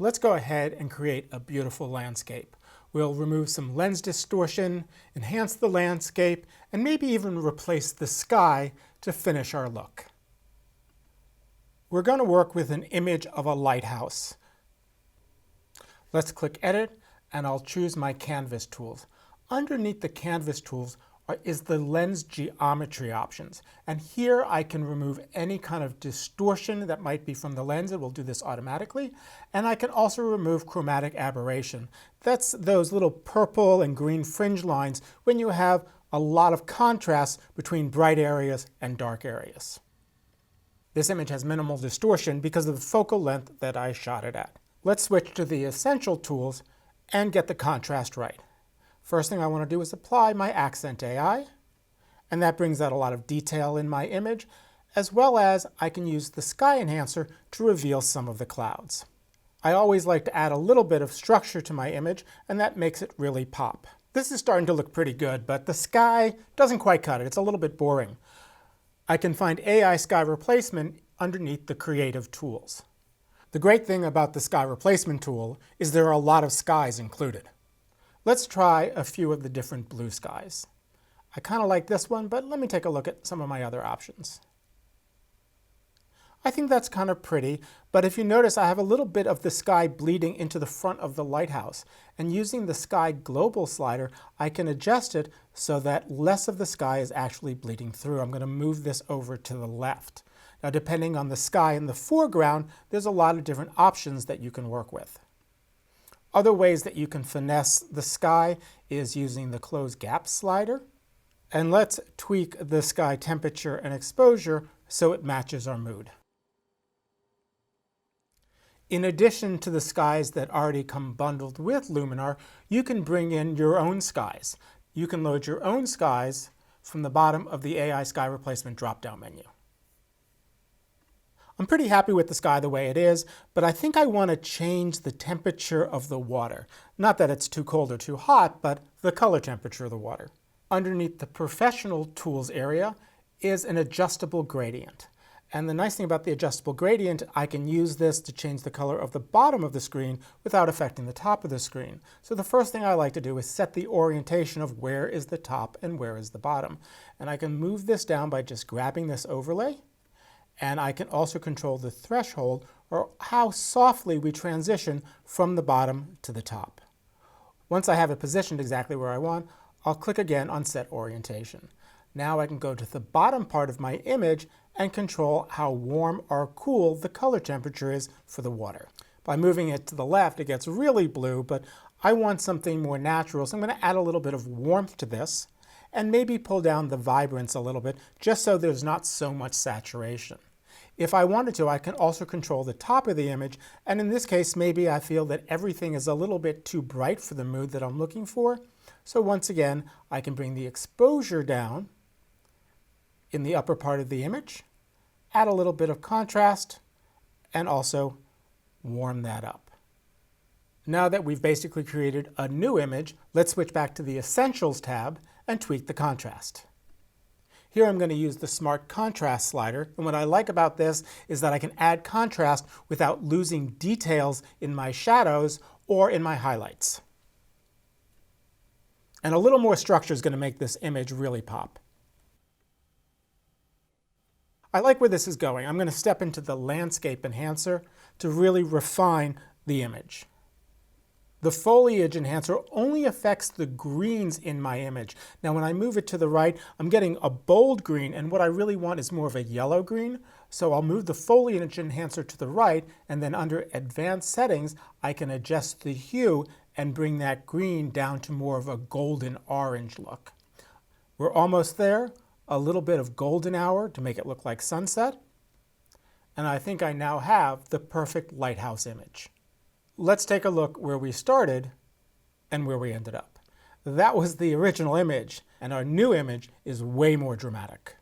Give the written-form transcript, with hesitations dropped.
Let's go ahead and create a beautiful landscape. We'll remove some lens distortion, enhance the landscape, and maybe even replace the sky to finish our look. We're going to work with an image of a lighthouse. Let's click Edit, and I'll choose my Canvas tools. Underneath the Canvas tools is the lens geometry options. And here I can remove any kind of distortion that might be from the lens. It will do this automatically. And I can also remove chromatic aberration. That's those little purple and green fringe lines when you have a lot of contrast between bright areas and dark areas. This image has minimal distortion because of the focal length that I shot it at. Let's switch to the Essential tools and get the contrast right. First thing I want to do is apply my Accent AI, and that brings out a lot of detail in my image, as well as I can use the Sky Enhancer to reveal some of the clouds. I always like to add a little bit of structure to my image, and that makes it really pop. This is starting to look pretty good, but the sky doesn't quite cut it. It's a little bit boring. I can find AI Sky Replacement underneath the Creative tools. The great thing about the Sky Replacement tool is there are a lot of skies included. Let's try a few of the different blue skies. I kind of like this one, but let me take a look at some of my other options. I think that's kind of pretty, but if you notice, I have a little bit of the sky bleeding into the front of the lighthouse. And using the Sky Global slider, I can adjust it so that less of the sky is actually bleeding through. I'm going to move this over to the left. Now, depending on the sky in the foreground, there's a lot of different options that you can work with. Other ways that you can finesse the sky is using the Close Gap slider. And let's tweak the sky temperature and exposure so it matches our mood. In addition to the skies that already come bundled with Luminar, you can bring in your own skies. You can load your own skies from the bottom of the AI Sky Replacement drop-down menu. I'm pretty happy with the sky the way it is, but I think I want to change the temperature of the water. Not that it's too cold or too hot, but the color temperature of the water. Underneath the Professional Tools area is an adjustable gradient. And the nice thing about the adjustable gradient, I can use this to change the color of the bottom of the screen without affecting the top of the screen. So the first thing I like to do is set the orientation of where is the top and where is the bottom. And I can move this down by just grabbing this overlay. And I can also control the threshold, or how softly we transition from the bottom to the top. Once I have it positioned exactly where I want, I'll click again on Set Orientation. Now I can go to the bottom part of my image and control how warm or cool the color temperature is for the water. By moving it to the left, it gets really blue, but I want something more natural, so I'm going to add a little bit of warmth to this and maybe pull down the vibrance a little bit just so there's not so much saturation. If I wanted to, I can also control the top of the image, and in this case, maybe I feel that everything is a little bit too bright for the mood that I'm looking for. So once again, I can bring the exposure down in the upper part of the image, add a little bit of contrast, and also warm that up. Now that we've basically created a new image, let's switch back to the Essentials tab and tweak the contrast. Here I'm going to use the Smart Contrast slider, and what I like about this is that I can add contrast without losing details in my shadows or in my highlights. And a little more structure is going to make this image really pop. I like where this is going. I'm going to step into the Landscape Enhancer to really refine the image. The Foliage Enhancer only affects the greens in my image. Now when I move it to the right, I'm getting a bold green, and what I really want is more of a yellow green. So I'll move the Foliage Enhancer to the right, and then under Advanced Settings, I can adjust the hue and bring that green down to more of a golden orange look. We're almost there. A little bit of golden hour to make it look like sunset. And I think I now have the perfect lighthouse image. Let's take a look where we started and where we ended up. That was the original image, and our new image is way more dramatic.